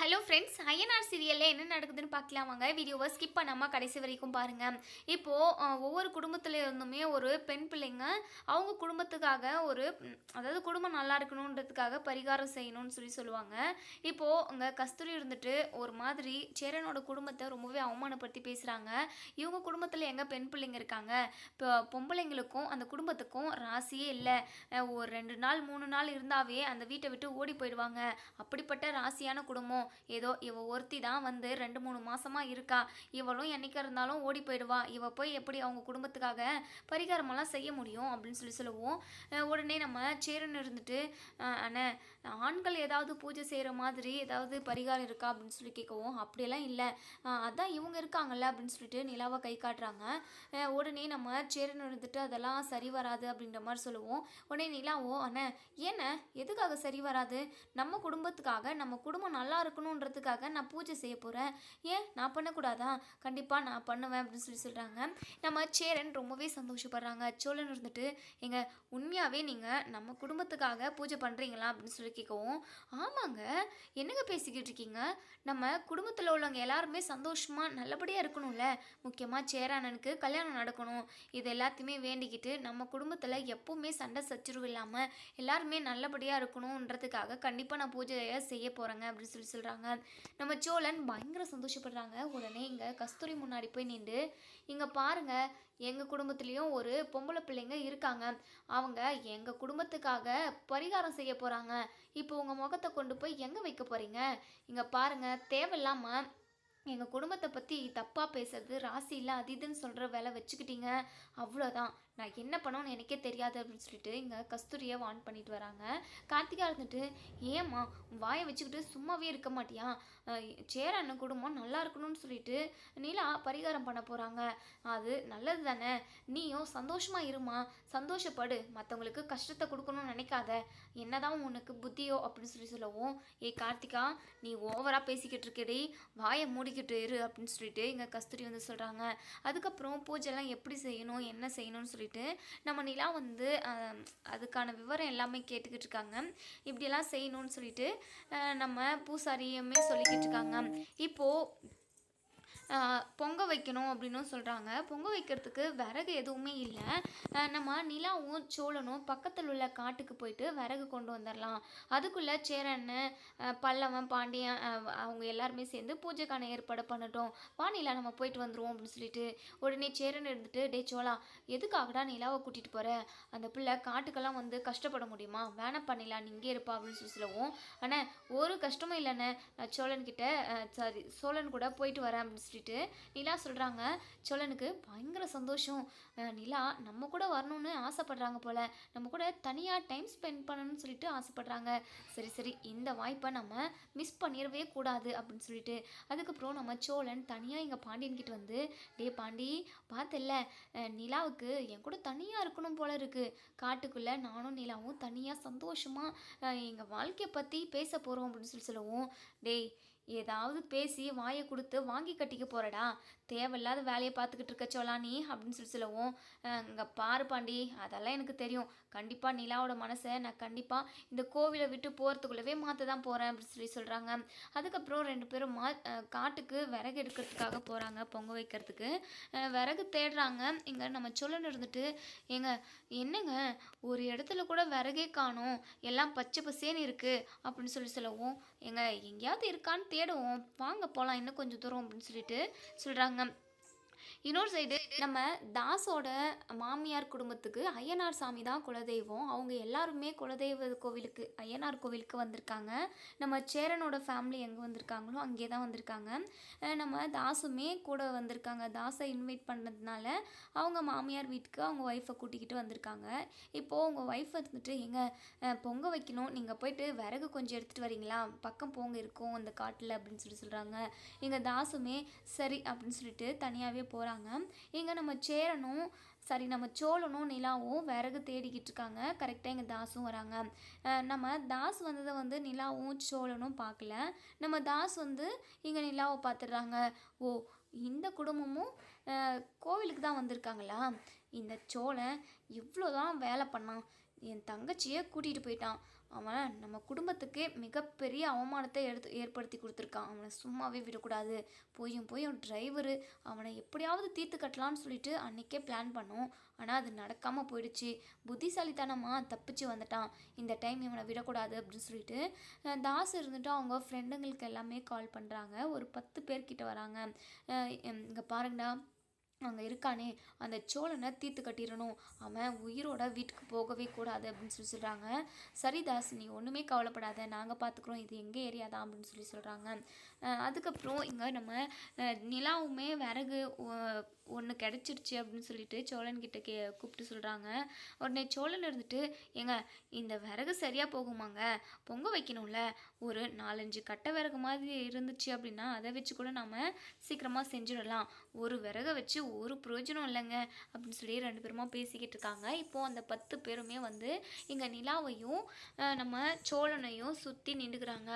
Hello friends, INR சீரியல்ல என்ன நடக்குதுன்னு பார்க்கலாம் வாங்க. வீடியோவை ஸ்கிப் பண்ணாம கடைசி வரைக்கும் பாருங்க. இப்போ ஒவ்வொரு குடும்பத்துல இருந்துமே ஒரு பெண் பிள்ளைங்க அவங்க குடும்பத்துக்காக அதாவது குடும்பம் நல்லா இருக்கணுன்றதுக்காக பரிகாரம் செய்யணும்னு சொல்லுவாங்க. இப்போ அங்க கஸ்தூரி இருந்துட்டு ஒரு மாதிரி சேரனோட குடும்பத்தை ரொம்பவே அவமானப்படுத்தி பேசுறாங்க. இவங்க குடும்பத்துல எங்க பெண் பிள்ளைங்க இருக்காங்க? இப்போ பொம்பளைங்களுக்கும் அந்த குடும்பத்துக்கும் ராசியே இல்ல. ஒரு 2 நாள் 3 நாள் இருந்தாவே அந்த வீட்டை விட்டு ஓடி போயிடுவாங்க. அப்படிப்பட்ட ராசியான குடும்பம். ஏதோ இவ ஒருத்தி தான் வந்து 2 3 மாசமா இருக்கா. இவளும் என்னைக்கு இருந்தாலும் ஓடி போயிடுவா. இவ போய் எப்படி அவங்க குடும்பத்துக்காக பரிகாரமெல்லாம் செய்ய முடியும் அப்படின்னு சொல்லுவோம். உடனே நம்ம சேரன் இருந்துட்டு அண்ணே, ஆண்கள் ஏதாவது பூஜை செய்கிற மாதிரி ஏதாவது பரிகாரம் இருக்கா அப்படின்னு கேட்கவும், அப்படியெல்லாம் இல்லை, அதான் இவங்க இருக்காங்கல்ல அப்படின்னு சொல்லிட்டு நிலாவை கை காட்டுறாங்க. உடனே நம்ம சேரன் இருந்துட்டு அதெல்லாம் சரி வராது அப்படின்ற மாதிரி சொல்லுவோம். உடனே நிலாவோ, அண்ணே ஏன்ன எதுக்காக சரி வராது? நம்ம குடும்பத்துக்காக நம்ம குடும்பம் நல்லா இருக்கணுன்றதுக்காக நான் பூஜை செய்ய போகிறேன். ஏன் நான் பண்ணக்கூடாதா? கண்டிப்பாக நான் பண்ணுவேன் அப்படின்னு சொல்கிறாங்க. நம்ம சேரன் ரொம்பவே சந்தோஷப்படுறாங்க. சோழன் இருந்துட்டு, எங்க உண்மையாகவே நீங்கள் நம்ம குடும்பத்துக்காக பூஜை பண்ணுறீங்களா அப்படின்னு கேட்கவும், ஆமாங்க, என்னங்க பேசிக்கிட்டு இருக்கீங்க? நம்ம குடும்பத்தில் உள்ளவங்க எல்லாருமே சந்தோஷமாக நல்லபடியாக இருக்கணும்ல. முக்கியமாக சேரானனுக்கு கல்யாணம் நடக்கணும். இது எல்லாத்தையுமே வேண்டிக்கிட்டு நம்ம குடும்பத்தில் எப்பவுமே சண்டை சச்சரவு இல்லாமல் எல்லாருமே நல்லபடியாக இருக்கணுன்றதுக்காக கண்டிப்பாக நான் பூஜையை செய்ய போகிறேங்க அப்படின்னு சொல்கிறாங்க. நம்ம சோழன் பயங்கர சந்தோஷப்படுறாங்க. உடனே இங்கே கஸ்தூரி முன்னாடி போய் நின்று, இங்கே பாருங்க, எங்கள் குடும்பத்துலேயும் ஒரு பொம்பளை பிள்ளைங்க இருக்காங்க. அவங்க எங்கள் குடும்பத்துக்காக பரிகாரம் செய்ய போகிறாங்க. இப்போ உங்கள் முகத்தை கொண்டு போய் எங்கே வைக்க போகிறீங்க? இங்கே பாருங்கள், தேவையில்லாமல் எங்கள் குடும்பத்தை பற்றி தப்பாக பேசுறது, ராசி இல்லை அது இதுன்னு சொல்கிற வேலை வச்சுக்கிட்டீங்க, அவ்வளோதான், நான் என்ன பண்ணணும்னு எனக்கே தெரியாது அப்படின்னு சொல்லிட்டு இங்கே கஸ்தூரியை வான் பண்ணிட்டு வராங்க. கார்த்திகா இருந்துட்டு, ஏம்மா வாயை வச்சுக்கிட்டு சும்மாவே இருக்க மாட்டியா? சேரன் குடும்பம் நல்லா இருக்கணும்னு சொல்லிட்டு நிலா பரிகாரம் பண்ண போகிறாங்க. அது நல்லது தானே, நீயும் சந்தோஷமாக இருமா, சந்தோஷப்படு, மற்றவங்களுக்கு கஷ்டத்தை கொடுக்கணும்னு நினைக்காத, என்னதான் உனக்கு புத்தியோ அப்படின்னு சொல்லவும், ஏ கார்த்திகா, நீ ஓவராக பேசிக்கிட்டு இருக்கடி, வாயை மூடிக்கிட்டு இரு அப்படின்னு சொல்லிட்டு இங்கே கஸ்தூரி வந்து சொல்கிறாங்க. அதுக்கப்புறம் பூஜைலாம் எப்படி செய்யணும் என்ன செய்யணும்னு சொல்லிட்டு நம்ம நிலா வந்து அதுக்கான விவரம் எல்லாமே கேட்டுக்கிட்டு இருக்காங்க. இப்படியெல்லாம் செய்யணும்னு சொல்லிட்டு நம்ம பூசாரியுமே சொல்லிக்கிட்டு இருக்காங்க. இப்போது பொங்க வைக்கணும் அப்படின்னும் சொல்கிறாங்க. பொங்க வைக்கிறதுக்கு விறகு எதுவுமே இல்லை. நம்ம நிலாவும் சோழனும் பக்கத்தில் உள்ள காட்டுக்கு போயிட்டு விறகு கொண்டு வந்துடலாம். அதுக்குள்ளே சேரன், பல்லவன், பாண்டியன் அவங்க எல்லாருமே சேர்ந்து பூஜைக்கான ஏற்பாடு பண்ணட்டும். வா நிலா, நம்ம போயிட்டு வந்துடுவோம் அப்படின்னு சொல்லிட்டு உடனே சேரன் இருந்துட்டு, டே சோழா, எதுக்காகடா நிலாவை கூட்டிகிட்டு போகிற? அந்த பிள்ளை காட்டுக்கெல்லாம் வந்து கஷ்டப்பட முடியுமா? வேணப்பா நிலா, நீ இங்கே இருப்பா அப்படின்னு சொல்லவும், அண்ணே ஒரு கஷ்டமும் இல்லைண்ணே, நான் சோழன் கூட போயிட்டு வரேன் அப்படின்னு சொல்லிட்டு நிலா சொல்கிறாங்க. சோழனுக்கு பயங்கர சந்தோஷம். நிலா நம்ம கூட வரணும்னு ஆசைப்படுறாங்க போல், நம்ம கூட தனியாக டைம் ஸ்பெண்ட் பண்ணணும்னு சொல்லிட்டு ஆசைப்படுறாங்க. சரி சரி, இந்த வாய்ப்பை நம்ம மிஸ் பண்ணிடவே கூடாது அப்படின்னு சொல்லிட்டு அதுக்கப்புறம் நம்ம சோழன் தனியாக இங்கே பாண்டியன்கிட்ட வந்து, டே பாண்டி, பார்த்தில்ல, நிலாவுக்கு என் கூட தனியாக இருக்கணும் போல இருக்குது. காட்டுக்குள்ளே நானும் நிலாவும் தனியாக சந்தோஷமாக எங்கள் வாழ்க்கையை பற்றி பேச போகிறோம் அப்படின்னு சொல்லவும், டேய், ஏதாவது பேசி வாயை கொடுத்து வாங்கி கட்டிக்க போகிறடா, தேவையில்லாத வேலையை பார்த்துக்கிட்டு இருக்க சோழா நீ அப்படின்னு சொல்லவும், இங்கே பாரு பாண்டி, அதெல்லாம் எனக்கு தெரியும், கண்டிப்பாக நிலாவோட மனசை நான் கண்டிப்பாக இந்த கோவிலை விட்டு போகிறதுக்குள்ளவே மாற்ற தான் போகிறேன் அப்படின்னு சொல்கிறாங்க. அதுக்கப்புறம் 2 பேரும் காட்டுக்கு விறகு எடுக்கிறதுக்காக போகிறாங்க. பொங்க வைக்கிறதுக்கு விறகு தேடுறாங்க. இங்கே நம்ம சோழன் இருந்துட்டு, ஏங்க என்னங்க ஒரு இடத்துல கூட விறகே காணோம், எல்லாம் பச்சை பசேன்னு இருக்குது அப்படின்னு சொல்லவும், எங்க எங்கேயாவது இருக்கான்னு தேடுவோம், வாங்க போகலாம் இன்னும் கொஞ்சம் தூரம் அப்படின்னு சொல்லிட்டு சொல்கிறாங்க. இன்னொரு சைடு நம்ம தாஸோட மாமியார் குடும்பத்துக்கு ஐயனார் சாமி தான் குலதெய்வம். அவங்க எல்லாருமே குலதெய்வ கோவிலுக்கு, ஐயனார் கோவிலுக்கு வந்திருக்காங்க. நம்ம சேரனோட ஃபேமிலி எங்கே வந்திருக்காங்களோ அங்கே தான் வந்திருக்காங்க. நம்ம தாஸுமே கூட வந்திருக்காங்க. தாஸை இன்வைட் பண்ணதுனால அவங்க மாமியார் வீட்டுக்கு அவங்க ஒய்ஃபை கூட்டிக்கிட்டு வந்திருக்காங்க. இப்போது அவங்க ஒய்ஃப் வந்துட்டு, எங்கள் பொங்க வைக்கணும், நீங்கள் போயிட்டு விறகு கொஞ்சம் எடுத்துகிட்டு வரீங்களா, பக்கம் போங்க இருக்கும் அந்த காட்டில் அப்படின்னு சொல்கிறாங்க. எங்கள் தாஸுமே சரி அப்படின்னு சொல்லிட்டு தனியாகவே போகிறாங்க. இங்கே நம்ம சேரனும் சரி நம்ம சோழனும் நிலாவும் விறகு தேடிக்கிட்டு இருக்காங்க. கரெக்டாக எங்கள் தாஸும் வராங்க. நம்ம தாஸ் வந்ததை வந்து நிலாவும் சோழனும் பார்க்கல. நம்ம தாஸ் வந்து இங்கே நிலாவை பார்த்துடுறாங்க. ஓ, இந்த குடும்பமும் கோவிலுக்கு தான் வந்திருக்காங்களா? இந்த சோழன் இவ்வளோ தான் வேலை பண்ணான், என் தங்கச்சியை கூட்டிகிட்டு போயிட்டான், அவன் நம்ம குடும்பத்துக்கே மிகப்பெரிய அவமானத்தை ஏற்படுத்தி கொடுத்துருக்கான். அவனை சும்மாவே விடக்கூடாது. போயும் டிரைவரு அவனை எப்படியாவது தீர்த்து கட்டலான்னு சொல்லிட்டு அன்னைக்கே பிளான் பண்ணோம். ஆனால் அது நடக்காமல் போயிடுச்சு. புத்திசாலித்தனமாக தப்பிச்சு வந்துட்டான். இந்த டைம் இவனை விடக்கூடாது அப்படின்னு சொல்லிட்டு தாஸ் இருந்துட்டு அவங்க ஃப்ரெண்டுங்களுக்கு எல்லாமே கால் பண்ணுறாங்க. ஒரு 10 பேர்கிட்ட வராங்க. இங்கே பாருங்கடா, அங்கே இருக்கானே அந்த சோழனை தீர்த்து கட்டிடணும், அவன் உயிரோட வீட்டுக்கு போகவே கூடாது அப்படின்னு சொல்கிறாங்க. சரி தாஸ், நீ ஒன்றுமே கவலைப்படாத, நாங்கள் பார்த்துக்குறோம், இது எங்கள் ஏரியா தான் அப்படின்னு சொல்கிறாங்க. அதுக்கப்புறம் இங்கே நம்ம நிலாவுமே விறகு ஒன்று கிடச்சிருச்சு அப்படின்னு சொல்லிட்டு சோழன்கிட்ட கூப்பிட்டு சொல்கிறாங்க. உடனே சோழன் இருந்துட்டு, ஏங்க இந்த விறகு சரியாக போகுமாங்க, பொங்க வைக்கணும்ல, ஒரு 4-5 கட்டை விறகு மாதிரி இருந்துச்சு அப்படின்னா அதை வச்சு கூட நாம் சீக்கிரமாக செஞ்சிடலாம், ஒரு விறகை வச்சு ஒரு பிரயோஜனம் இல்லைங்க அப்படின்னு சொல்லி 2 பேருமா பேசிக்கிட்டு இருக்காங்க. இப்போது அந்த 10 பேருமே வந்து இங்கே நிலாவையும் நம்ம சோழனையும் சுற்றி நின்றுக்கிறாங்க.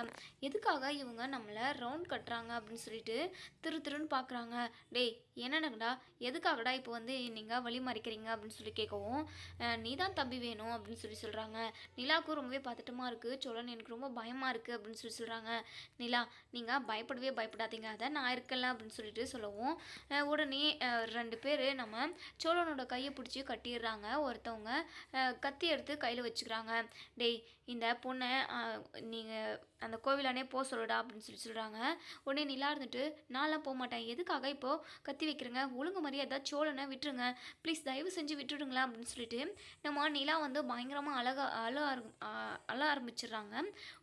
எதுக்காக இவங்க நம்மளை ரவுண்ட் கட்டுறாங்க அப்படின்னு சொல்லிட்டு திருன்னு பார்க்குறாங்க. டேய் என்னடா, எதுக்காகடா இப்போ வந்து நீங்கள் வழி மறிக்கிறீங்க அப்படின்னு சொல்லி கேட்கவும், நீ தான் தம்பி வேணும் அப்படின்னு சொல்கிறாங்க. நிலாவுக்கும் ரொம்பவே பதட்டமாக இருக்குது. சோழன் எனக்கு ரொம்ப பயமாக இருக்குது அப்படின்னு சொல்கிறாங்க. நிலா, நீங்கள் பயப்படாதீங்க, அதை நான் இருக்கல அப்படின்னு சொல்லிட்டு சொல்லவும், உடனே 2 பேர் நம்ம சோழனோட கையை பிடிச்சி கட்டிடுறாங்க. ஒருத்தவங்க கத்தி எடுத்து கையில் வச்சுக்கிறாங்க. டேய் இந்த பொண்ணை நீங்கள் அந்த கோவிலானே போக சொல்லுடா அப்படின்னு சொல்கிறாங்க. உடனே நிலா இருந்துட்டு, நான்லாம் போக மாட்டேன், எதுக்காக இப்போது கத்தி வைக்கிறேங்க, ஒழுங்கு மாதிரியே ஏதாவது சோழனை விட்டுருங்க ப்ளீஸ், தயவு செஞ்சு விட்டுடுங்களா அப்படின்னு சொல்லிட்டு நம்ம நிலா வந்து பயங்கரமாக அழ ஆரம்பிச்சிடுறாங்க.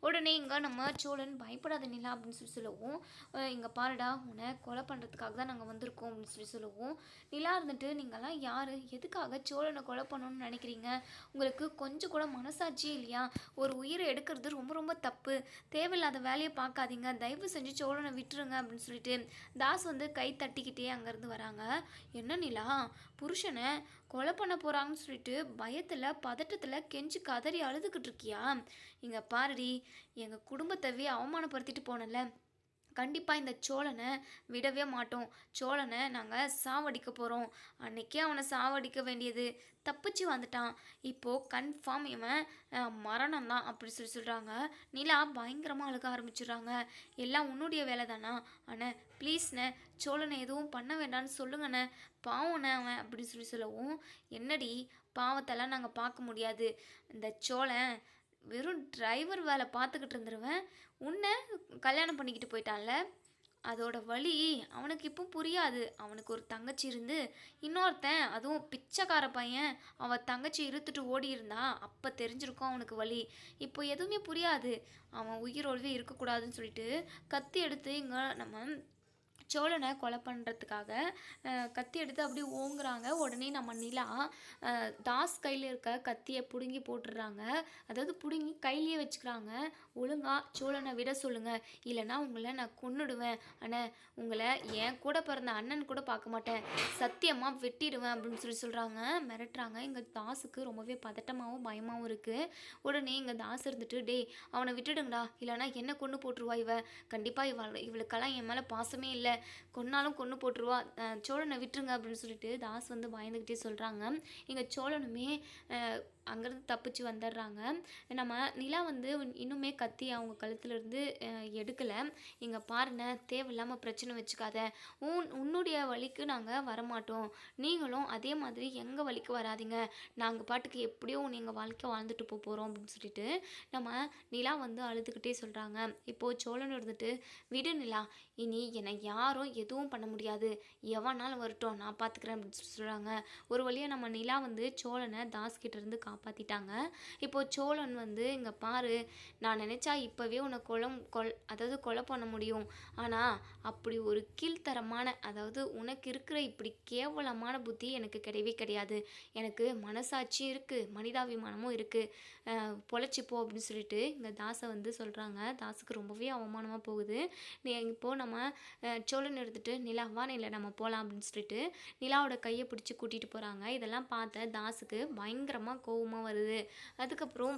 உடனே இங்கே நம்ம சோழன், பயப்படாத நிலா அப்படின்னு சொல்லவும், இங்கே பாருடா, உன்னை கொலை பண்ணுறதுக்காக தான் நாங்கள் வந்திருக்கோம் அப்படின்னு சொல்லவும், நிலா இருந்துட்டு, நீங்கள்லாம் யார், எதுக்காக சோழனை கொலை பண்ணணும்னு நினைக்கிறீங்க, உங்களுக்கு கொஞ்சம் கூட மனசாட்சியே இல்லையா, ஒரு உயிரை எடுக்கிறது ரொம்ப ரொம்ப தப்பு, தேவையில்லாத வேலையை பார்க்காதீங்க, தயவு செஞ்சு சோழனை விட்டுருங்க அப்படின்னு சொல்லிட்டு தாஸ் வந்து கை தட்டிக்கிட்டே அங்கேருந்து வராங்க. என்ன நிலா, புருஷனை கொலை பண்ண போகிறாங்கன்னு சொல்லிட்டு பயத்தில் பதட்டத்தில் கெஞ்சி கதறி அழுதுகிட்டு இருக்கியா, இங்கே பாருடி, எங்கள் குடும்பத்தவே அவமானப்படுத்திட்டு போனல, கண்டிப்பாக இந்த சோழனை விடவே மாட்டோம், சோழனை நாங்கள் சாவடிக்க போகிறோம், அன்னைக்கே அவனை சாவடிக்க வேண்டியது, தப்பிச்சு வந்துட்டான், இப்போது கன்ஃபார்ம் இவன் மரணம் தான் அப்படி சொல்கிறாங்க. நிலா பயங்கரமாக அழுக ஆரம்பிச்சிடுறாங்க. எல்லாம் உன்னுடைய வேலை தானா, அண்ணே ப்ளீஸ்ண்ணே, சோழனை எதுவும் பண்ண வேண்டாம்னு சொல்லுங்கண்ணே, பாவண்ணே அவன் அப்படி சொல்லவும், என்னடி பாவத்தெல்லாம் நாங்கள் பார்க்க முடியாது, இந்த சோழன் வெறும் டிரைவர் வேலை பார்த்துக்கிட்டு இருந்துருவேன், உன்னை கல்யாணம் பண்ணிக்கிட்டு போயிட்டான்ல, அதோட வலி அவனுக்கு இப்போ புரியாது, அவனுக்கு ஒரு தங்கச்சி இருந்து இன்னொருத்தன் அதுவும் பிச்சைக்கார பையன் அவன் தங்கச்சி இழுத்துட்டு ஓடி இருந்தா அப்போ தெரிஞ்சிருக்கும் அவனுக்கு வலி, இப்போ எதுவுமே புரியாது, அவன் உயிரோடவே இருக்கக்கூடாதுன்னு சொல்லிட்டு கத்தி எடுத்து இங்கே நம்ம சோழனை கொலை பண்ணுறதுக்காக கத்தி எடுத்து அப்படி ஓங்குறாங்க. உடனே நம்ம நிலா தாஸ் கையில் இருக்க கத்தியை பிடுங்கி போட்டுடுறாங்க. அதாவது பிடுங்கி கையிலேயே வச்சுக்கிறாங்க. ஒழுங்காக சோழனை விட சொல்லுங்கள், இல்லைனா உங்களை நான் கொன்னுடுவேன், ஆனால் உங்களை என் கூட பிறந்த அண்ணன் கூட பார்க்க மாட்டேன், சத்தியமாக வெட்டிடுவேன் அப்படின்னு சொல்கிறாங்க, மிரட்டுறாங்க. இங்கே தாஸுக்கு ரொம்பவே பதட்டமாகவும் பயமாகவும் இருக்குது. உடனே இங்கே தாஸ் இருந்துட்டு, டே அவனை விட்டுடுங்கடா, இல்லைனா என்ன கொன்று போட்டுருவா இவ, கண்டிப்பாக இவளுக்கெல்லாம் என் மேலே பாசமே இல்லை, கொன்னாலும் கொன்று போட்டுருவா, சோழனை விட்டுருங்க அப்படின்னு சொல்லிட்டு தாஸ் வந்து பயந்துக்கிட்டே சொல்கிறாங்க. இங்கே சோழனுமே அங்கேருந்து தப்பிச்சு வந்துடுறாங்க. நம்ம நிலா வந்து இன்னுமே கத்தி அவங்க கழுத்துலேருந்து எடுக்கலை. இங்கே பாருங்க, தேவையில்லாமல் பிரச்சனை வச்சுக்காத, உன்னுடைய வழிக்கு நாங்கள் வரமாட்டோம், நீங்களும் அதே மாதிரி எங்கள் வழிக்கு வராதிங்க, நாங்கள் பாட்டுக்கு எப்படியோ நீங்கள் வாழ்க்கை வாழ்ந்துட்டு போகிறோம் அப்படின்னு சொல்லிட்டு நம்ம நிலா வந்து அழுதுகிட்டே சொல்கிறாங்க. இப்போது சோழன் இருந்துட்டு, விடு நிலா, இனி என்னை யாரும் எதுவும் பண்ண முடியாது, எவனாலும் வரட்டும், நான் பார்த்துக்கிறேன் அப்படின்னு சொல்கிறாங்க. ஒரு வழியாக நம்ம நிலா வந்து சோழனை தாஸ்கிட்டேருந்து காப்பாற்றிட்டாங்க. இப்போது சோழன் வந்து, இங்கே பாரு, நான் நினச்சா இப்போவே உன்னை அதாவது கொலை பண்ண முடியும், ஆனால் அப்படி ஒரு கீழ்த்தரமான, அதாவது உனக்கு இருக்கிற இப்படி கேவலமான புத்தி எனக்கு கிடையவே கிடையாது, எனக்கு மனசாட்சி இருக்குது, மனிதாபிமானமும் இருக்குது, பொழைச்சிப்போ அப்படின்னு சொல்லிட்டு இங்கே தாஸை வந்து சொல்கிறாங்க. தாஸுக்கு ரொம்பவே அவமானமாக போகுது. இப்போது நம்ம சோழன் எடுத்துகிட்டு, நிலாவா இல்லை நம்ம போகலாம் அப்படின்னு சொல்லிட்டு நிலாவோட கையை பிடிச்சி கூட்டிகிட்டு போகிறாங்க. இதெல்லாம் பார்த்த தாஸுக்கு பயங்கரமாக கோவமாக வருது. அதுக்கப்புறம்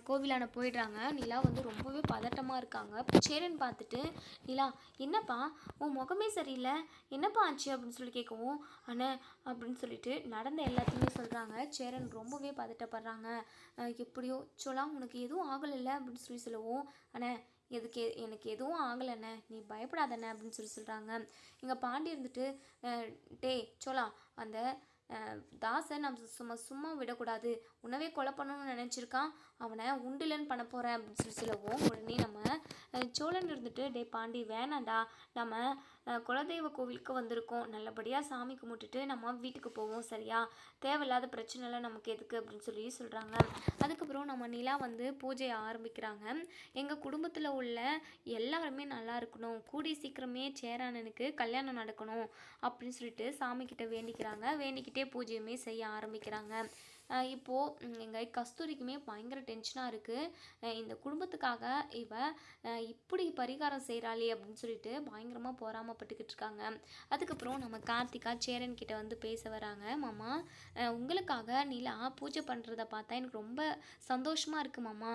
கோவிலான போயிடுறாங்க. நிலா வந்து ரொம்பவே பதட்டமாக இருக்காங்க. சேரன் பார்த்துட்டு, நிலா என்னப்பா உன் முகமே சரியில்லை, என்னப்பா ஆச்சு அப்படின்னு சொல்லி கேட்கவும், அண்ணே அப்படின்னு சொல்லிட்டு நடந்த எல்லாத்தையுமே சொல்கிறாங்க. சேரன் ரொம்பவே பதட்டப்படுறாங்க. எப்படியோ சோலா உனக்கு எதுவும் ஆகலைல்ல அப்படின்னு சொல்லி சொல்லவும், அண்ணே எனக்கு எதுவும் ஆகலைண்ணே, நீ பயப்படாதண்ணே அப்படின்னு சொல்லி சொல்கிறாங்க. இங்கே பாண்டி இருந்துட்டு, டே சோலா அந்த தாஸை நம்ம சும்மா விடக்கூடாது, உணவே கொலை பண்ணணும்னு நினச்சிருக்கான், அவனை உண்டிலன்னு பண்ண போகிறேன் அப்படின்னு சொல்லி சொல்லவும், உடனே நம்ம சோழன் இருந்துட்டு, டே பாண்டி வேணாண்டா, நம்ம குலதெய்வ கோவிலுக்கு வந்திருக்கோம், நல்லபடியாக சாமி கும்பிட்டுட்டு நம்ம வீட்டுக்கு போவோம் சரியா, தேவையில்லாத பிரச்சனைலாம் நமக்கு எதுக்கு அப்படின்னு சொல்லி சொல்கிறாங்க. அதுக்கப்புறம் நம்ம நிலா வந்து பூஜையை ஆரம்பிக்கிறாங்க. எங்கள் குடும்பத்தில் உள்ள எல்லாருமே நல்லா இருக்கணும், கூடி சீக்கிரமே சேரானனுக்கு கல்யாணம் நடக்கணும் அப்படின்னு சொல்லிட்டு சாமிக்கிட்ட வேண்டிக்கிறாங்க. வேண்டிக்கிட்டே பூஜையுமே செய்ய ஆரம்பிக்கிறாங்க. இப்போது எங்கள் கஸ்தூரிக்குமே பயங்கர டென்ஷனாக இருக்குது. இந்த குடும்பத்துக்காக இவ இப்படி பரிகாரம் செய்கிறாளே அப்படின்னு சொல்லிட்டு பயங்கரமாக பொறாமப்பட்டுக்கிட்டு இருக்காங்க. அதுக்கப்புறம் நம்ம கார்த்திகா சேரன் கிட்ட வந்து பேச வராங்க. மாமா உங்களுக்காக நிலா பூஜை பண்ணுறத பார்த்தா எனக்கு ரொம்ப சந்தோஷமாக இருக்குது மாமா.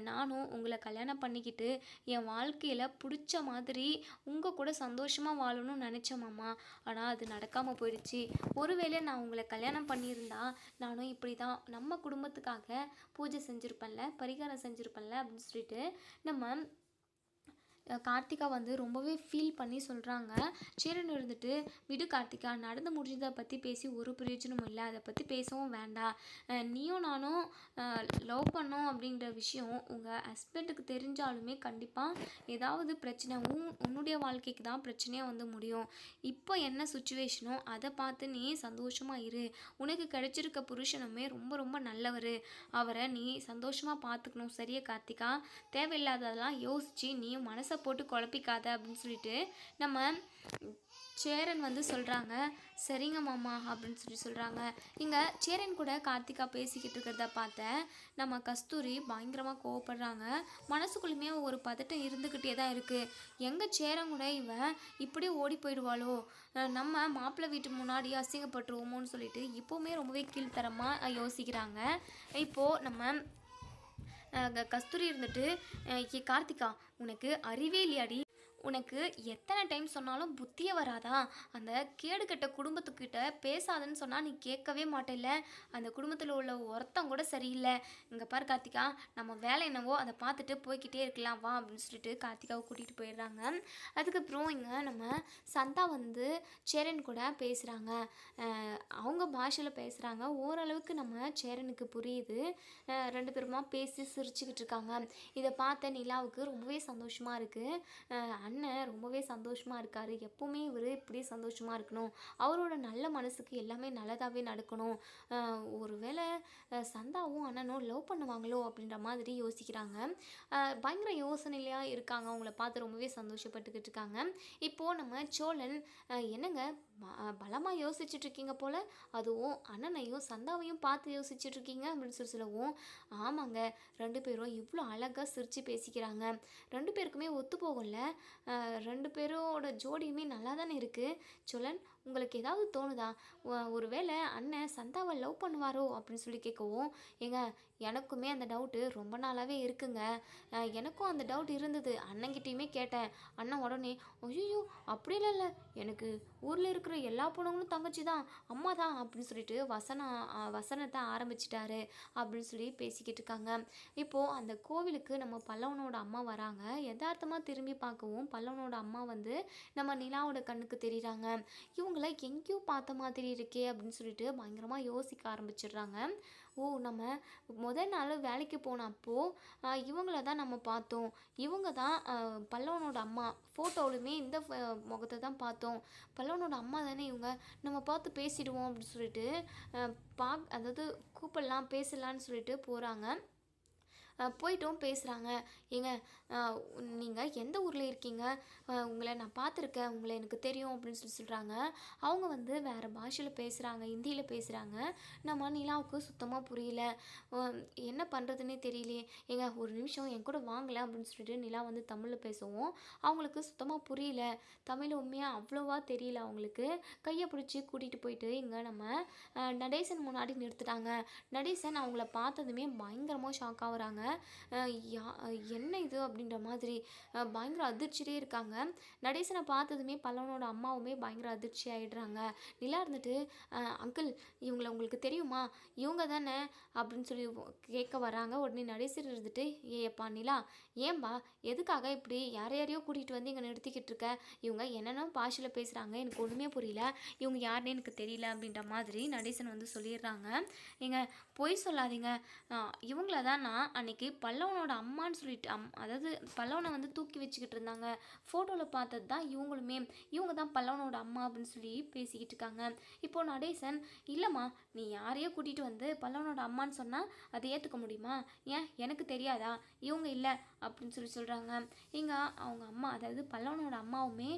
நானும் உங்களை கல்யாணம் பண்ணிக்கிட்டு என் வாழ்க்கையில் பிடிச்ச மாதிரி உங்கள் கூட சந்தோஷமாக வாழணும்னு நினச்சேன் மாமா. ஆனால் அது நடக்காமல் போயிடுச்சு. ஒருவேளை நான் உங்களை கல்யாணம் பண்ணியிருந்தா நானும் இப்படி தான் நம்ம குடும்பத்துக்காக பூஜை செஞ்சுருப்பேன்ல, பரிகாரம் செஞ்சுருப்பேன்ல அப்படின்னு சொல்லிட்டு நம்ம கார்த்திகா வந்து ரொம்பவே ஃபீல் பண்ணி சொல்கிறாங்க. சேரன் இருந்துட்டு, விடு கார்த்திகா, நடந்து முடிஞ்சதை பற்றி பேசி ஒரு பிரயோஜனமும் இல்லை, அதை பற்றி பேசவும் வேண்டாம். நீயும் நானும் லவ் பண்ணோம் அப்படின்ற விஷயம் உங்கள் ஹஸ்பண்டுக்கு தெரிஞ்சாலுமே கண்டிப்பாக ஏதாவது பிரச்சனை உன்னுடைய வாழ்க்கைக்கு தான் பிரச்சனையாக வந்து முடியும். இப்போ என்ன சுச்சுவேஷனோ அதை பார்த்து நீ சந்தோஷமாக இரு. உனக்கு கிடைச்சிருக்க புருஷனுமே ரொம்ப ரொம்ப நல்லவர், அவரை நீ சந்தோஷமாக பார்த்துக்கணும் சரியா கார்த்திகா. தேவையில்லாததெல்லாம் யோசித்து நீயும் மனசை போட்டு குழப்பிக்காத அப்படின்னு சொல்லிட்டு நம்ம சேரன் வந்து சொல்கிறாங்க. சரிங்க மாமா அப்படின்னு சொல்லி சொல்கிறாங்க. இங்கே சேரன் கூட கார்த்திகா பேசிக்கிட்டு இருக்கிறத பார்த்தேன் நம்ம கஸ்தூரி பயங்கரமாக கோவப்படுறாங்க. மனசுக்குள்ளுமே ஒரு பதட்டம் இருந்துக்கிட்டே தான் இருக்குது. எங்கள் சேரன் கூட இவன் இப்படியே ஓடி போயிடுவாளோ, நம்ம மாப்பிள்ளை வீட்டு முன்னாடி அசிங்கப்பட்டுருவோமோன்னு சொல்லிட்டு இப்போவுமே ரொம்பவே கீழ்த்தரமாக யோசிக்கிறாங்க. இப்போது நம்ம கஸ்தூரி இருந்துட்டு, கார்த்திகா உனக்கு அறிவே இல்லையாடி, உனக்கு எத்தனை டைம் சொன்னாலும் புத்தியே வராதா, அந்த கேடு கெட்ட குடும்பத்துக்கிட்ட பேசாதன்னு சொன்னால் நீ கேட்கவே மாட்டேல்ல, அந்த குடும்பத்தில் உள்ள ஒருத்தம் கூட சரியில்லை. இங்கே பாரு கார்த்திகா, நம்ம வேலை என்னவோ அதை பார்த்துட்டு போய்கிட்டே இருக்கலாம் வா அப்படின்னு சொல்லிட்டு கார்த்திகாவை கூட்டிகிட்டு போயிடுறாங்க. அதுக்கப்புறம் இங்கே நம்ம சந்தா வந்து சேரன் கூட பேசுகிறாங்க. அவங்க பாஷையில் பேசுகிறாங்க. ஓரளவுக்கு நம்ம சேரனுக்கு புரியுது. ரெண்டு பேருமா பேசி சிரிச்சுக்கிட்டு இருக்காங்க. இதை பார்த்த நிலாவுக்கு ரொம்பவே சந்தோஷமாக இருக்குது. அண்ணன் ரொம்பவே சந்தோஷமாக இருக்கார், எப்போவுமே இவர் இப்படி சந்தோஷமாக இருக்கணும், அவரோட நல்ல மனசுக்கு எல்லாமே நல்லதாகவே நடக்கணும். ஒருவேளை சந்தாவும் அண்ணனும் லவ் பண்ணுவாங்களோ அப்படின்ற மாதிரி யோசிக்கிறாங்க. பயங்கர யோசனையிலையாக இருக்காங்க. அவங்கள பார்த்து ரொம்பவே சந்தோஷப்பட்டுக்கிட்டு இருக்காங்க. இப்போது நம்ம சோழன், என்னங்க பலமாக யோசிச்சுட்ருக்கீங்க போல், அதுவும் அண்ணனையும் சந்தாவையும் பார்த்து யோசிச்சுட்ருக்கீங்க அப்படின்னு சொல்லவும், ஆமாங்க, ரெண்டு பேரும் இவ்வளோ அழகாக சிரித்து பேசிக்கிறாங்க, ரெண்டு பேருக்குமே ஒத்து போகும்ல, ரெண்டு பேரோட ஜோடியுமே நல்லா தானே இருக்குது. சோழன் உங்களுக்கு ஏதாவது தோணுதா, ஒருவேளை அண்ணன் சந்தாவை லவ் பண்ணுவாரோ அப்படின்னு சொல்லி கேட்கவும், ஏங்க எனக்குமே அந்த டவுட்டு ரொம்ப நாளாகவே இருக்குங்க, எனக்கும் அந்த டவுட் இருந்தது, அண்ணங்கிட்டையுமே கேட்டேன். அண்ணன் உடனே ஐயோ அப்படிலாம் இல்லை, எனக்கு ஊரில் இருக்கிற எல்லா பொண்ணுங்களும் தங்கச்சி தான், அம்மா தான் அப்படின்னு சொல்லிட்டு வசனத்தை ஆரம்பிச்சிட்டாரு அப்படின்னு சொல்லி பேசிக்கிட்டு இருக்காங்க. இப்போது அந்த கோவிலுக்கு நம்ம பல்லவனோட அம்மா வராங்க. யதார்த்தமாக திரும்பி பார்க்கவும் பல்லவனோட அம்மா வந்து நம்ம நிலாவோட கண்ணுக்கு தெரியுறாங்க. இவங்களை எங்கேயோ பார்த்த மாதிரி இருக்கே அப்படின்னு சொல்லிட்டு பயங்கரமாக யோசிக்க ஆரம்பிச்சிடுறாங்க. ஓ, நம்ம முதல் நாள் வேலைக்கு போனப்போ இவங்கள தான் நம்ம பார்த்தோம், இவங்க தான் பல்லவனோட அம்மா, ஃபோட்டோவிலுமே இந்த முகத்தை தான் பார்த்தோம், பல்லவனோட அம்மா தானே இவங்க, நம்ம பார்த்து பேசிடுவோம் அப்படின்னு சொல்லிட்டு அதாவது கூப்பிடலாம் பேசலான்னு சொல்லிட்டு போகிறாங்க. போயிட்டும் பேசுகிறாங்க. ஏங்க நீங்கள் எந்த ஊரில் இருக்கீங்க? உங்களை நான் பார்த்துருக்கேன், உங்களை எனக்கு தெரியும் அப்படின்னு சொல்லி சொல்கிறாங்க. அவங்க வந்து வேறு பாஷையில் பேசுகிறாங்க, ஹிந்தியில் பேசுகிறாங்க. நம்ம நிலாவுக்கு சுத்தமாக புரியல. என்ன பண்ணுறதுன்னே தெரியலையே. ஏங்க ஒரு நிமிஷம் என் கூட வாங்கலை அப்படின்னு சொல்லிட்டு நிலா வந்து தமிழில் பேசவும் அவங்களுக்கு சுத்தமாக புரியல. தமிழ் உண்மையாக அவ்வளோவா தெரியல அவங்களுக்கு. கையை பிடிச்சி கூட்டிகிட்டு போயிட்டு இங்கே நம்ம நடேசன் முன்னாடி நிறுத்துட்டாங்க. நடேசன் அவங்கள பார்த்ததுமே பயங்கரமாக ஷாக் ஆகுறாங்க. யா என்ன இது அப்படின்ற மாதிரி பயங்கர அதிர்ச்சியிலே இருக்காங்க. நடேசனை பார்த்ததுமே பல்லவனோட அம்மாவுமே பயங்கர அதிர்ச்சி ஆகிடுறாங்க. நிலா இருந்துட்டு அங்கிள் இவங்களை உங்களுக்கு தெரியுமா, இவங்க தானே அப்படின்னு சொல்லி கேட்க வராங்க. உடனே நடேசன் இருந்துட்டு ஏப்பா நிலா, ஏன்பா எதுக்காக இப்படி யாரையாரையோ கூட்டிகிட்டு வந்து இங்கே நிறுத்திக்கிட்டு இருக்க? இவங்க என்னென்ன பாஷையில் பேசுகிறாங்க, எனக்கு ஒன்றுமே புரியல, இவங்க யாருன்னு எனக்கு தெரியல அப்படின்ற மாதிரி நடேசன் வந்து சொல்லிடுறாங்க. ஏங்க பொய் சொல்லாதீங்க, இவங்கள தான் நான் அன்னைக்கு பல்லவனோட அம்மான்னு சொல்லிட்டு அதாவது பல்லவனை வந்து தூக்கி வச்சுக்கிட்டு இருந்தாங்க, ஃபோட்டோவில் பார்த்தது தான் இவங்களுமே, இவங்க தான் பல்லவனோட அம்மா அப்படின்னு சொல்லி பேசிக்கிட்டு இருக்காங்க. இப்போது நடேசன் இல்லைம்மா, நீ யாரையோ கூட்டிகிட்டு வந்து பல்லவனோட அம்மான்னு சொன்னால் அதை ஏற்றுக்க முடியுமா? ஏன் எனக்கு தெரியாதா? இவங்க இல்லை அப்படின்னு சொல்லி சொல்கிறாங்க. இங்கே அவங்க அம்மா அதாவது பல்லவனோட அம்மாவுமே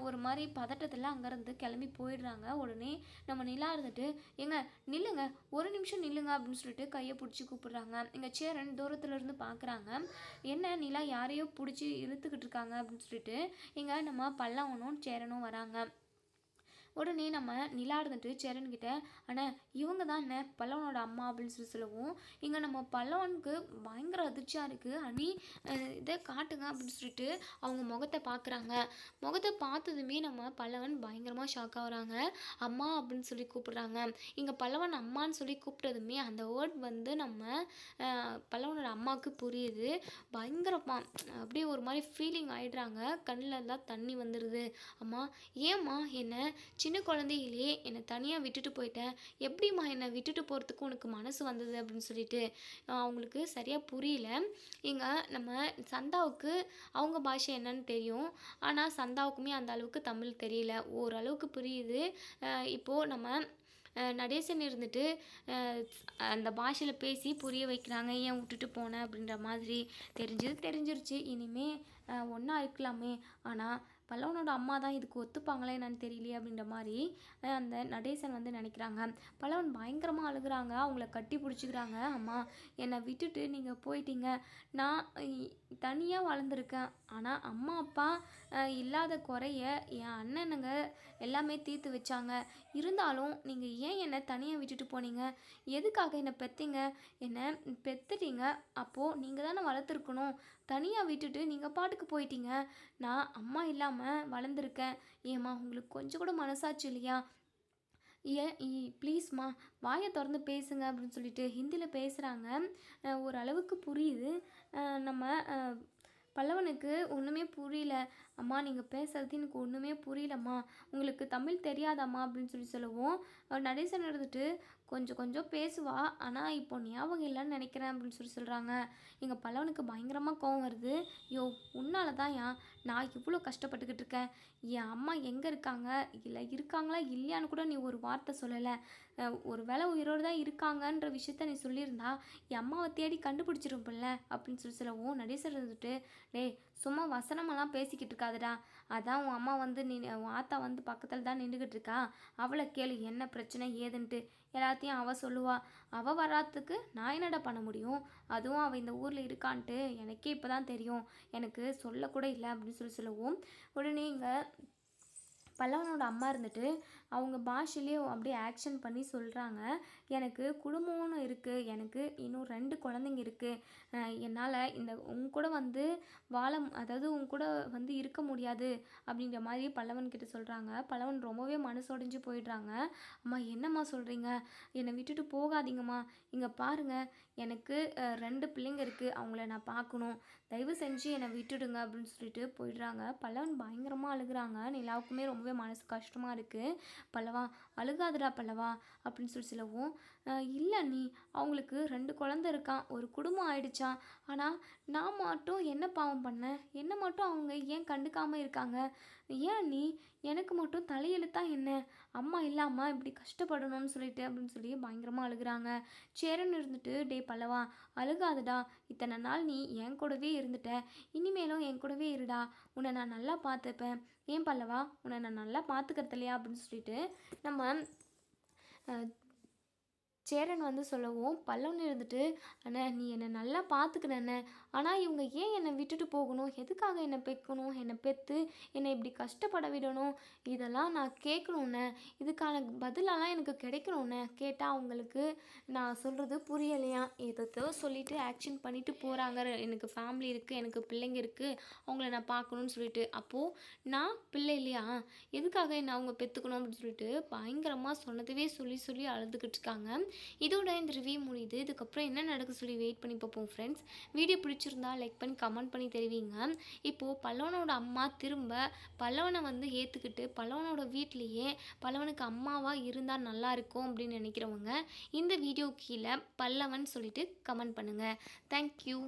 ஒரு மாதிரி பதட்டத்தில் அங்கேருந்து கிளம்பி போயிடுறாங்க. உடனே நம்ம நிலா இருந்துட்டு ஏங்க நில்லுங்க, ஒரு நிமிஷம் நில்லுங்க அப்படின்னு சொல்லிட்டு கையை பிடிச்சி கூப்பிடுறாங்க. இங்கே சேரன் தூரத்துல இருந்து பார்க்குறாங்க. என்ன நிலா யாரையோ பிடிச்சி இழுத்துக்கிட்டு இருக்காங்க அப்படின்னு சொல்லிட்டு இங்கே நம்ம பல்லவனும் சேரனும் வராங்க. உடனே நம்ம நிலா இருந்துட்டு சேரன்கிட்ட அண்ணா இவங்க தான் என்ன பல்லவனோட அம்மா அப்படின்னு சொல்லி சொல்லவும் இங்கே நம்ம பல்லவனுக்கு பயங்கர அதிர்ச்சியாக இருக்குது. அண்ணி இதை காட்டுங்க அப்படின்னு சொல்லிட்டு அவங்க முகத்தை பார்க்குறாங்க. முகத்தை பார்த்ததுமே நம்ம பல்லவன் பயங்கரமாக ஷாக் ஆகுறாங்க. அம்மா அப்படின்னு சொல்லி கூப்பிடுறாங்க. இங்கே பல்லவன் அம்மான்னு சொல்லி கூப்பிட்டதுமே அந்த வேர்ட் வந்து நம்ம பல்லவனோட அம்மாவுக்கு புரியுது. பயங்கரமாக அப்படியே ஒரு மாதிரி ஃபீலிங் ஆகிடுறாங்க. கண்ணில் எல்லாம் தண்ணி வந்துடுது. அம்மா ஏம்மா என்ன சின்ன குழந்தையிலே என்னை தனியாக விட்டுட்டு போயிட்டேன், எப்படிம்மா என்னை விட்டுட்டு போகிறதுக்கு உனக்கு மனசு வந்தது அப்படின்னு சொல்லிட்டு அவங்களுக்கு சரியாக புரியல. இங்கே நம்ம சந்தாவுக்கு அவங்க பாஷை என்னன்னு தெரியும், ஆனால் சந்தாவுக்குமே அந்த அளவுக்கு தமிழ் தெரியல, ஓரளவுக்கு புரியுது. இப்போது நம்ம நடேசன் இருந்துட்டு அந்த பாஷையில் பேசி புரிய வைக்கிறாங்க. ஏன் விட்டுட்டு போனேன் அப்படின்ற மாதிரி தெரிஞ்சிருச்சு. இனிமே ஒன்றா இருக்கலாமே, ஆனால் பல்லவனோட அம்மா தான் இதுக்கு ஒத்துப்பாங்களே என்னன்னு தெரியலையே அப்படின்ற மாதிரி அந்த நடேசன் வந்து நினைக்கிறாங்க. பல்லவன் பயங்கரமாக அழுகுறாங்க. அவங்கள கட்டி பிடிச்சிக்கிறாங்க. அம்மா என்னை விட்டுட்டு நீங்கள் போயிட்டீங்க, நான் தனியாக வளர்ந்துருக்கேன், ஆனால் அம்மா அப்பா இல்லாத குறைய என் அண்ணனுங்க எல்லாமே தீர்த்து வச்சாங்க, இருந்தாலும் நீங்கள் ஏன் என்னை தனியாக விட்டுட்டு போனீங்க? எதுக்காக என்னை பெற்றீங்க? என்னை பெற்றுட்டீங்க, அப்போது நீங்கள் தானே வளர்த்துருக்கணும், தனியாக விட்டுட்டு நீங்கள் பாட்டுக்கு போயிட்டீங்க, நான் அம்மா இல்லாமல் வளர்ந்துருக்கேன், ஏம்மா உங்களுக்கு கொஞ்சம் கூட மனசாட்சி இல்லையா? ஏன் ப்ளீஸ்மா வாயை திறந்து பேசுங்க அப்படின்னு சொல்லிட்டு ஹிந்தியில் பேசுகிறாங்க. ஓரளவுக்கு புரியுது. நம்ம பல்லவனுக்கு ஒன்றுமே புரியல. அம்மா நீங்கள் பேசுகிறது எனக்கு ஒன்றுமே புரியலம்மா, உங்களுக்கு தமிழ் தெரியாதாம்மா அப்படின்னு சொல்லி சொல்லவும் நடேசன் இருந்துட்டு கொஞ்சம் கொஞ்சம் பேசுவா, ஆனால் இப்போ ஞாபகம் இல்லைன்னு நினைக்கிறேன் அப்படின்னு சொல்லி சொல்கிறாங்க. எங்கள் பல்லவனுக்கு பயங்கரமாக கோவம் வருது. யோ உன்னால தான் நான் இவ்வளோ கஷ்டப்பட்டுக்கிட்டு இருக்கேன், என் அம்மா எங்கே இருக்காங்க, இல்லை இருக்காங்களா இல்லையான்னு கூட நீ ஒரு வார்த்தை சொல்லலை, ஒரு வேளை உயிரோடு தான் இருக்காங்கன்ற விஷயத்த நீ சொல்லியிருந்தா என் அம்மாவை தேடி கண்டுபிடிச்சிருப்பில்ல அப்படின்னு சொல்லி சொல்லவும் நடேசன் இருந்துட்டு டேய் சும்மா வசனமெல்லாம் பேசிக்கிட்டு இருக்காதுடா, அதான் உன் அம்மா வந்து உன் ஆத்தா வந்து பக்கத்தில் தான் நின்றுக்கிட்டு இருக்கா, அவளை கேளு என்ன பிரச்சனை ஏதுன்ட்டு எல்லாத்தையும் அவள் சொல்லுவா, அவள் வராதுக்கு நான் என்னடா பண்ண முடியும், அதுவும் அவள் இந்த ஊரில் இருக்கான்ட்டு எனக்கே இப்போ தான் தெரியும், எனக்கு சொல்லக்கூட இல்லை அப்படின்னு சொல்லி சொல்லவும் உடனே இங்கே பல்லவனோட அம்மா இருந்துட்டு அவங்க பாஷையிலே அப்படியே ஆக்ஷன் பண்ணி சொல்கிறாங்க. எனக்கு குடும்பம்னு இருக்குது, எனக்கு இன்னும் 2 குழந்தைங்க இருக்குது, என்னால் இந்த உங்க கூட வந்து அதாவது உங்க கூட வந்து இருக்க முடியாது அப்படின்ற மாதிரி பல்லவன்கிட்ட சொல்கிறாங்க. பல்லவன் ரொம்பவே மனசொடைஞ்சு போயிடுறாங்க. அம்மா என்னம்மா சொல்கிறீங்க, என்னை விட்டுட்டு போகாதீங்கம்மா, இங்கே பாருங்கள் எனக்கு 2 பிள்ளைங்க இருக்குது, அவங்கள நான் பார்க்கணும், தயவு செஞ்சு என்னை விட்டுடுங்க அப்படின்னு சொல்லிட்டு போயிடுறாங்க. பல்லவன் பயங்கரமாக அழுகுறாங்க. நிலாவுக்குமே ரொம்பவே மனசு கஷ்டமாக இருக்குது. பல்லவா அழுகாதுடா பல்லவா அப்படின்னு சொல்லி சொல்லவும் இல்லை நீ அவங்களுக்கு 2 குழந்தை இருக்கான், ஒரு குடும்பம் ஆயிடுச்சான், ஆனால் நான் மட்டும் என்ன பாவம் பண்ணேன், என்ன மட்டும் அவங்க ஏன் கண்டுக்காமல் இருக்காங்க, ஏன் நீ எனக்கு மட்டும் தலையெழுத்தா என்ன அம்மா இல்லாமல் இப்படி கஷ்டப்படணும்னு சொல்லிட்டு அப்படின்னு சொல்லி பயங்கரமாக அழுகுறாங்க. சேரன் இருந்துட்டு, டே பல்லவா, அழுகாதடா, இத்தனை நாள் நீ என் கூடவே இருந்துட்ட, இனிமேலும் என் கூடவே இருடா, உன்னை நான் நல்லா பார்த்துப்பேன், ஏன் பல்லவா, உன்னை நான் நல்லா பார்த்துக்கிறது இல்லையா அப்படின்னு சொல்லிட்டு நம்ம அஹ், சேரன் வந்து சொல்லவும், பல்லவன் இருந்துட்டு, அண்ணே நீ என்னை நல்லா பார்த்துக்கினண்ணே, ஆனால் இவங்க ஏன் என்னை விட்டுட்டு போகணும், எதுக்காக என்னை பெக்கணும், என்னை பெற்று என்னை இப்படி கஷ்டப்பட விடணும், இதெல்லாம் நான் கேட்கணுண்ணே, இதுக்கான பதிலெல்லாம் எனக்கு கிடைக்கணுண்ணே, கேட்டால் அவங்களுக்கு நான் சொல்கிறது புரியலையா, எதோ சொல்லிட்டு ஆக்ஷன் பண்ணிட்டு போகிறாங்க, எனக்கு ஃபேமிலி இருக்குது, எனக்கு பிள்ளைங்க இருக்குது, அவங்கள நான் பார்க்கணுன்னு சொல்லிட்டு, அப்போது நான் பிள்ளை இல்லையா, எதுக்காக என்னை அவங்க பெற்றுக்கணும் அப்படின்னு சொல்லிட்டு பயங்கரமாக சொன்னதவே சொல்லி சொல்லி அழுதுகிட்டு இருக்காங்க. இதோட இந்த ரிவ்யூ முடியுது. இதுக்கப்புறம் என்ன நடக்குது சொல்லி வெயிட் பண்ணி பார்ப்போம் ஃப்ரெண்ட்ஸ். வீடியோ பிடிச்சிருந்தா லைக் பண்ணி கமெண்ட் பண்ணி தெரிவிங்க. இப்போது பல்லவனோட அம்மா திரும்ப பல்லவனை வந்து ஏற்றுக்கிட்டு பல்லவனோட வீட்லேயே பல்லவனுக்கு அம்மாவாக இருந்தால் நல்லா இருக்கும் அப்படின்னு நினைக்கிறவங்க இந்த வீடியோ கீழே பல்லவன் சொல்லிட்டு கமெண்ட் பண்ணுங்கள். தேங்க்யூ.